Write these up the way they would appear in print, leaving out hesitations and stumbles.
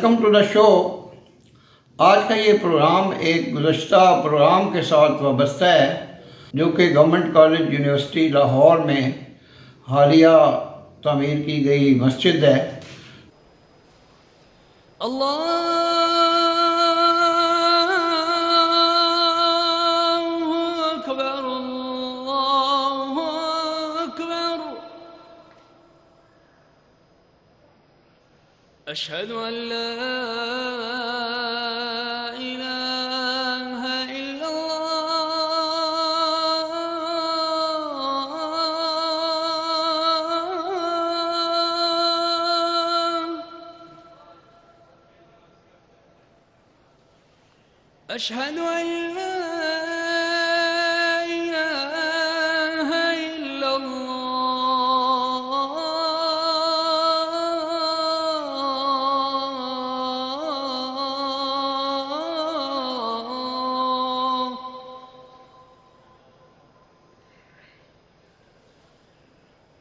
Welcome to the show. आज का ये प्रोग्राम एक गुज़श्ता प्रोग्राम के साथ वाबस्ता है जो कि गवर्नमेंट कॉलेज यूनिवर्सिटी लाहौर में हालिया तामीर की गई मस्जिद है। अशहदु अल्ला इलाहा इल्लल्लाह अशहदु अल्ला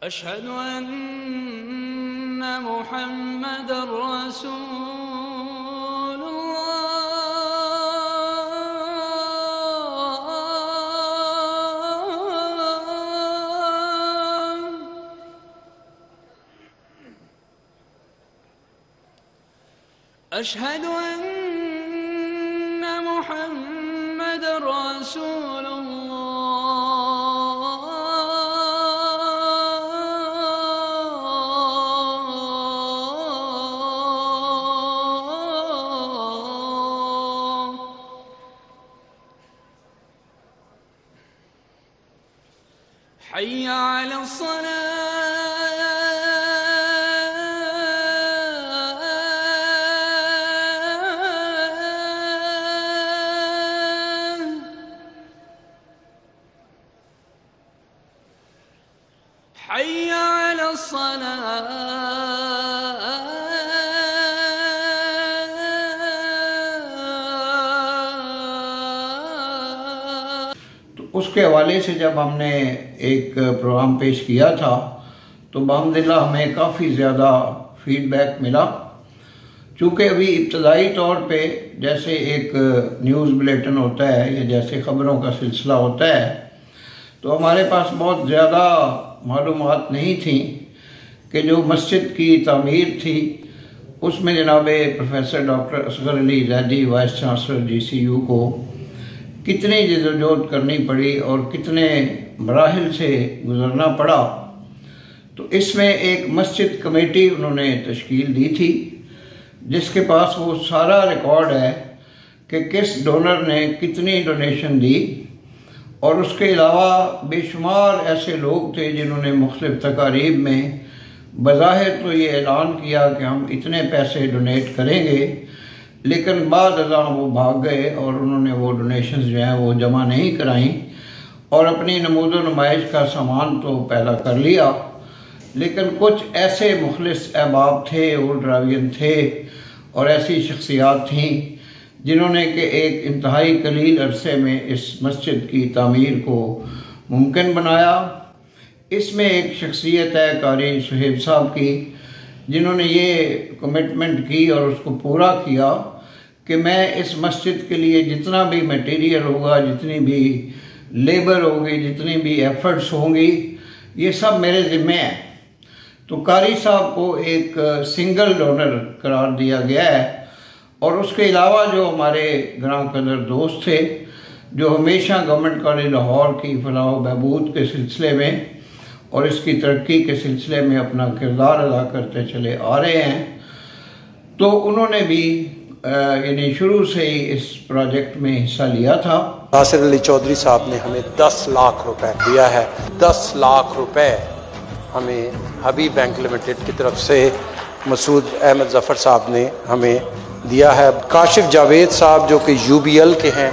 अशहदु अन्ना मुहम्मदर रसूलुल्लाह अशहदु अन्ना मुहम्मदर रसूलुल्लाह हय्य अला सलाह हय्य अला सलाह। उसके हवाले से जब हमने एक प्रोग्राम पेश किया था तो बहमदिल्ला हमें काफ़ी ज़्यादा फीडबैक मिला। चूँकि अभी इब्तदाई तौर पे जैसे एक न्यूज़ बुलेटिन होता है या जैसे ख़बरों का सिलसिला होता है तो हमारे पास बहुत ज़्यादा मालूमात नहीं थी कि जो मस्जिद की तामीर थी उसमें जनाब professor doctor Asghar Ali Zaidi vice chancellor GCU को कितनी जद्दोजहद करनी पड़ी और कितने मराहिल से गुज़रना पड़ा। तो इसमें एक मस्जिद कमेटी उन्होंने तश्कील दी थी जिसके पास वो सारा रिकॉर्ड है कि किस डोनर ने कितनी डोनेशन दी, और उसके अलावा बेशुमार ऐसे लोग थे जिन्होंने मुख्तलिफ तकारीब में बज़ाहिर तो ये ऐलान किया कि हम इतने पैसे डोनेट करेंगे, लेकिन बाद अज़ां वो भाग गए और उन्होंने वो डोनेशंस जो हैं वो जमा नहीं कराई और अपनी नमूद नुमाइश का सामान तो पैदा कर लिया। लेकिन कुछ ऐसे मुखलिस अहबाब थे, उलरावियन थे और ऐसी शख्सियात थीं जिन्होंने कि एक इंतहाई कलील अरसे में इस मस्जिद की तामीर को मुमकिन बनाया। इसमें एक शख्सियत है कारी सुहेब साहब की, जिन्होंने ये कमिटमेंट की और उसको पूरा किया कि मैं इस मस्जिद के लिए जितना भी मटेरियल होगा, जितनी भी लेबर होगी, जितनी भी एफर्ट्स होंगी, ये सब मेरे ज़िम्मे है। तो कारी साहब को एक सिंगल डोनर करार दिया गया है। और उसके अलावा जो हमारे ग्रां कदर दोस्त थे जो हमेशा गवर्नमेंट कॉलेज लाहौर की फलाह व बहबूद के सिलसिले में और इसकी तरक्की के सिलसिले में अपना किरदार अदा करते चले आ रहे हैं, तो उन्होंने भी यानी शुरू से ही इस प्रोजेक्ट में हिस्सा लिया था। नासिर अली चौधरी साहब ने हमें 10 लाख रुपए दिया है। 10 लाख रुपए हमें हबीब बैंक लिमिटेड की तरफ से मसूद अहमद जफ़र साहब ने हमें दिया है। काशिफ जावेद साहब जो कि UBL के हैं,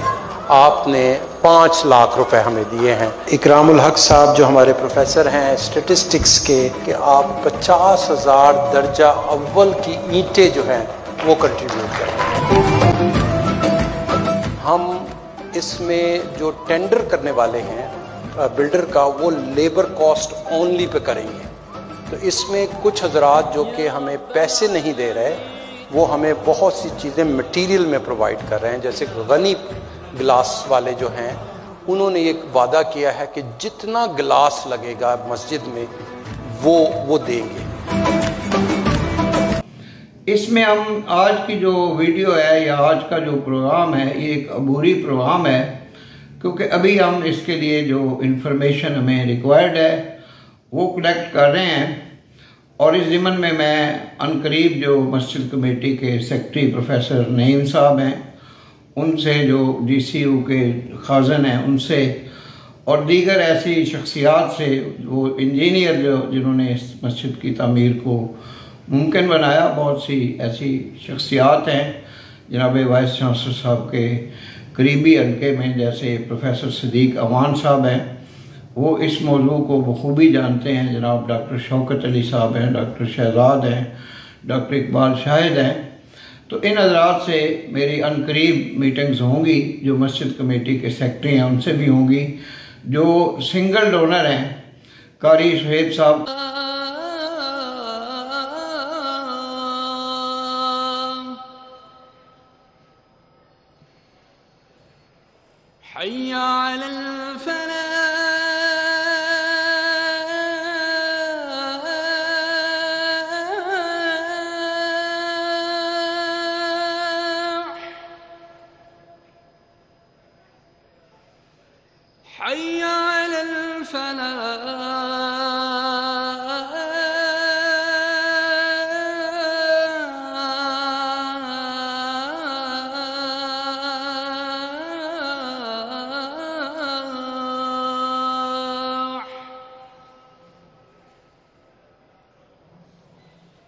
आपने 5 लाख रुपए हमें दिए हैं। इकरामुल हक साहब जो हमारे प्रोफेसर हैं स्टेटिस्टिक्स के, कि आप 50,000 दर्जा अव्वल की ईंटें जो हैं वो कंट्रीब्यूट करें। हम इसमें जो टेंडर करने वाले हैं बिल्डर का, वो लेबर कॉस्ट ओनली पे करेंगे। तो इसमें कुछ हजरात जो कि हमें पैसे नहीं दे रहे वो हमें बहुत सी चीज़ें मटेरियल में प्रोवाइड कर रहे हैं। जैसे गनी गिलास वाले जो हैं, उन्होंने एक वादा किया है कि जितना गिलास लगेगा मस्जिद में वो देंगे। इसमें हम आज की जो वीडियो है या आज का जो प्रोग्राम है, ये एक अबूरी प्रोग्राम है, क्योंकि अभी हम इसके लिए जो इन्फॉर्मेशन हमें रिक्वायर्ड है वो कलेक्ट कर रहे हैं। और इस ज़िम्मन में मैं अनकरीब जो मस्जिद कमेटी के सेक्रेटरी प्रोफेसर नईम साहब हैं, उनसे, जो DCU के खाजन हैं, उनसे और दीगर ऐसी शख्सियात से, वो इंजीनियर जिन्होंने इस मस्जिद की तामीर को मुमकिन बनाया, बहुत सी ऐसी शख्सियात हैं जनाब वाइस चांसलर साहब के करीबी हल्के में, जैसे प्रोफेसर सदीक अवान साहब हैं, वो इस मौजू को बखूबी जानते हैं। जनाब डॉक्टर शौकत अली साहब हैं, डॉक्टर शहजाद हैं, डॉक्टर इकबाल शाहिद हैं। तो इन हज़रात से मेरी अनकरीब मीटिंग्स होंगी, जो मस्जिद कमेटी के सेक्रेटरी हैं उनसे भी होंगी। जो सिंगल डोनर हैं कारी सुहेब साहब, हय्या अलल फलाह, हय्या अलल फलाह,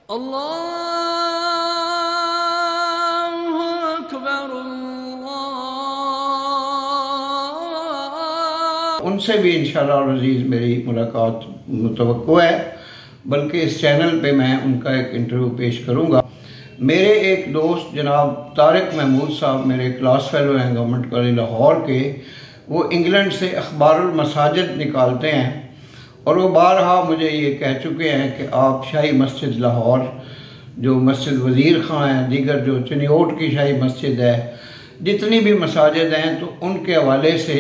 अल्लाहु अकबर, अल्लाह। उनसे भी इंशाअल्लाह अज़ीज़ मेरी मुलाकात मुतवक्को है, बल्कि इस चैनल पे मैं उनका एक इंटरव्यू पेश करूँगा। मेरे एक दोस्त जनाब तारिक महमूद साहब, मेरे क्लास फेलो हैं गवर्नमेंट कॉलेज लाहौर के, वो इंग्लैंड से अखबारुल मसाजिद निकालते हैं और वो बारहा मुझे ये कह चुके हैं कि आप शाही मस्जिद लाहौर, जो मस्जिद वज़ीर खां है, दीगर जो चनियोट की शाही मस्जिद है, जितनी भी मसाजिद हैं, तो उनके हवाले से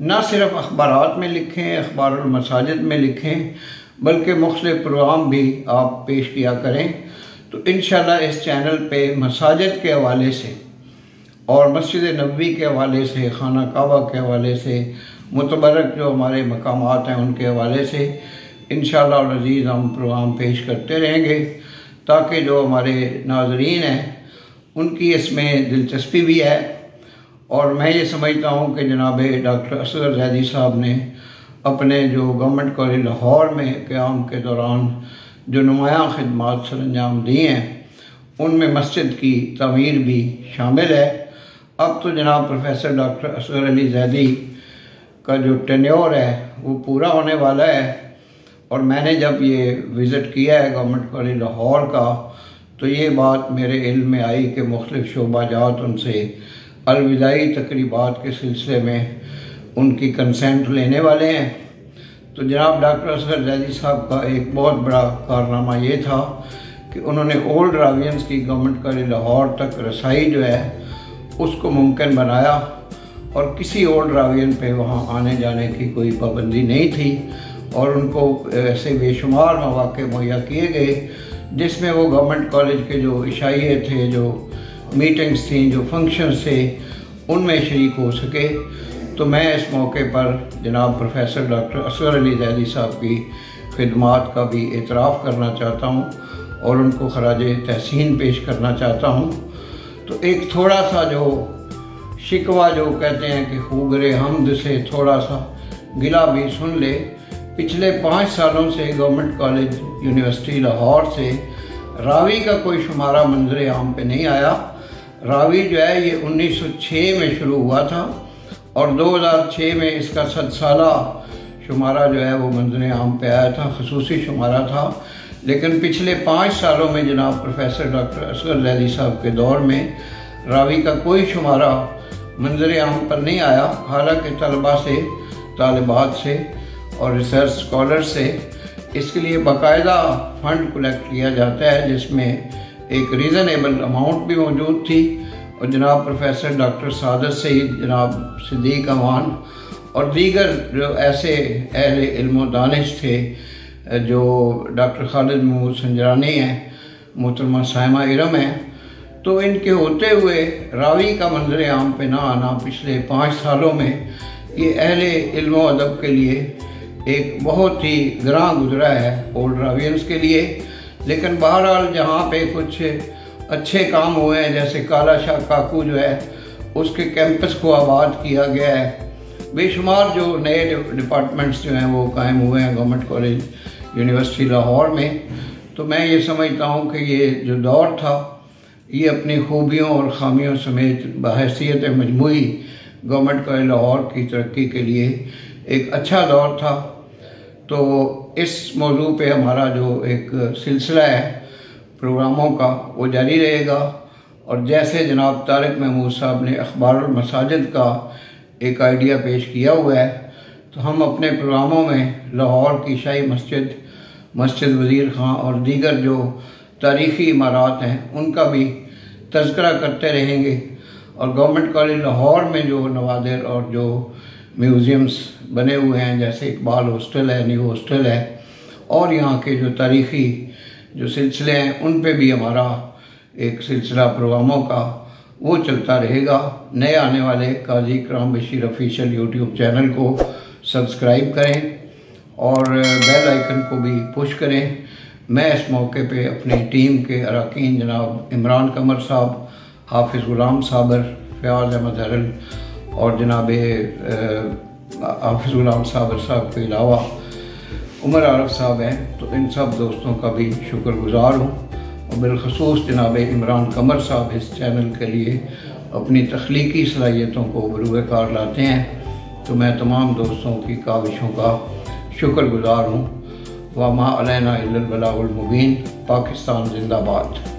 न सिर्फ अखबारात में लिखें, अखबारुल मसाजिद में लिखें, बल्कि मुख्तलिफ प्रोग्राम भी आप पेश किया करें। तो इंशाअल्लाह इस चैनल पे मसाजिद के हवाले से और मस्जिद नबवी के हवाले से, खाना काबा के हवाले से, मुतबरक जो हमारे मकामात हैं उनके हवाले से इंशाअल्लाह अज़ीज़ हम प्रोग्राम पेश करते रहेंगे, ताकि जो हमारे नाज़रीन हैं उनकी इसमें दिलचस्पी भी है। और मैं ये समझता हूँ कि जनाब डॉक्टर असगर जैदी साहब ने अपने जो गवर्नमेंट कॉलेज लाहौर में क़याम के दौरान जो नुमायाँ खिदमात सरअंजाम दी हैं, उनमें मस्जिद की तामीर भी शामिल है। अब तो जनाब प्रोफेसर डॉक्टर असगर अली जैदी का जो टेन्योर है वो पूरा होने वाला है। और मैंने जब ये विज़िट किया है गवर्नमेंट कॉलेज लाहौर का, तो ये बात मेरे इल्म में आई कि मुख्तलिफ शोबाजात उनसे अलविदाई तकरीबात के सिलसिले में उनकी कंसेंट लेने वाले हैं। तो जनाब डॉक्टर असगर जैदी साहब का एक बहुत बड़ा कारनामा ये था कि उन्होंने ओल्ड रावियंस की गवर्नमेंट कॉलेज लाहौर तक रसाई जो है उसको मुमकिन बनाया, और किसी ओल्ड रावियन पे वहाँ आने जाने की कोई पाबंदी नहीं थी, और उनको ऐसे बेशुमार मौके मुहैया किए गए जिसमें वो गवर्नमेंट कॉलेज के जो इशाइये थे, जो मीटिंग्स थी, जो फंक्शंस थे, उनमें शरीक हो सके। तो मैं इस मौके पर जनाब प्रोफेसर डॉक्टर असगर अली जैदी साहब की खिदमात का भी एतराफ़ करना चाहता हूँ और उनको खराज तहसीन पेश करना चाहता हूँ। तो एक थोड़ा सा जो शिकवा, जो कहते हैं कि खूगरे हमद से थोड़ा सा गिला भी सुन ले। पिछले 5 सालों से गवर्नमेंट कॉलेज यूनिवर्सिटी लाहौर से रावी का कोई शुमारा मंजर आम पे नहीं आया। रावी जो है ये 1906 में शुरू हुआ था और 2006 में इसका 7 साला शुमारा जो है वो मंजर आम पे आया था, खसूसी शुमारा था। लेकिन पिछले 5 सालों में जनाब प्रोफेसर डॉक्टर असगर जैदी साहब के दौर में रावी का कोई शुमारा मंजर आम पर नहीं आया। हालांकि तलबा से, तालिबात से और रिसर्च स्कॉलर से इसके लिए बाकायदा फ़ंड कलेक्ट किया जाता है, जिसमें एक रीज़नेबल अमाउंट भी मौजूद थी। और जनाब प्रोफेसर डॉक्टर सादत सईद, जनाब सिद्दीक अमान और दीगर जो ऐसे अहले इल्म दानिश थे, जो डॉक्टर खालिद महमूद संजरानी हैं, मोहतरमा साइमा इरम हैं, तो इनके होते हुए रावी का मंजर आम पे ना आना पिछले 5 सालों में ये अहले इल्म अदब के लिए एक बहुत ही ग्रां गुजरा है ओल्ड रावियंस के लिए। लेकिन बहरहाल जहाँ पे कुछ अच्छे काम हुए हैं, जैसे काला शाह काकू जो है उसके कैंपस को आबाद किया गया है, बेशुमार जो नए डिपार्टमेंट्स जो हैं वो कायम हुए हैं गवर्नमेंट कॉलेज यूनिवर्सिटी लाहौर में। तो मैं ये समझता हूँ कि ये जो दौर था ये अपनी खूबियों और ख़ामियों समेत बहैसियत मजमूई गवर्नमेंट कॉलेज लाहौर की तरक्की के लिए एक अच्छा दौर था। तो इस मौजू पे हमारा जो एक सिलसिला है प्रोग्रामों का वो जारी रहेगा। और जैसे जनाब तारिक महमूद साहब ने अखबारुल मसाजिद का एक आइडिया पेश किया हुआ है, तो हम अपने प्रोग्रामों में लाहौर की शाही मस्जिद, मस्जिद वज़ीर खां और दीगर जो तारीख़ी इमारत हैं उनका भी तज़किरा करते रहेंगे। और गवर्नमेंट कॉलेज लाहौर में जो नवादिर और जो म्यूज़ियम्स बने हुए हैं, जैसे इकबाल हॉस्टल है, न्यू हॉस्टल है, और यहाँ के जो तारीख़ी जो सिलसिले हैं उन पे भी हमारा एक सिलसिला प्रोग्रामों का वो चलता रहेगा। नए आने वाले काजी इकराम बशीर ऑफिशियल यूट्यूब चैनल को सब्सक्राइब करें और बेल आइकन को भी पुश करें। मैं इस मौके पे अपनी टीम के अरकान जनाब इमरान कमर साहब, हाफिज़ गुलाम साबर, फयाज़ अहमद हरल और जनाब हाफिज़ गुलाम साबर साहब के अलावा उमर आरफ साहब हैं, तो इन सब दोस्तों का भी शुक्रगुज़ार हूँ। और बिलखसूस जनाब इमरान कमर साहब इस चैनल के लिए अपनी तख्लीकी सलाहियतों को बरूए कार लाते हैं, तो मैं तमाम दोस्तों की काविशों का शुक्रगुज़ार हूँ। व मा अलैना इल्लल बलागुल मुबीन। पाकिस्तान जिंदाबाद।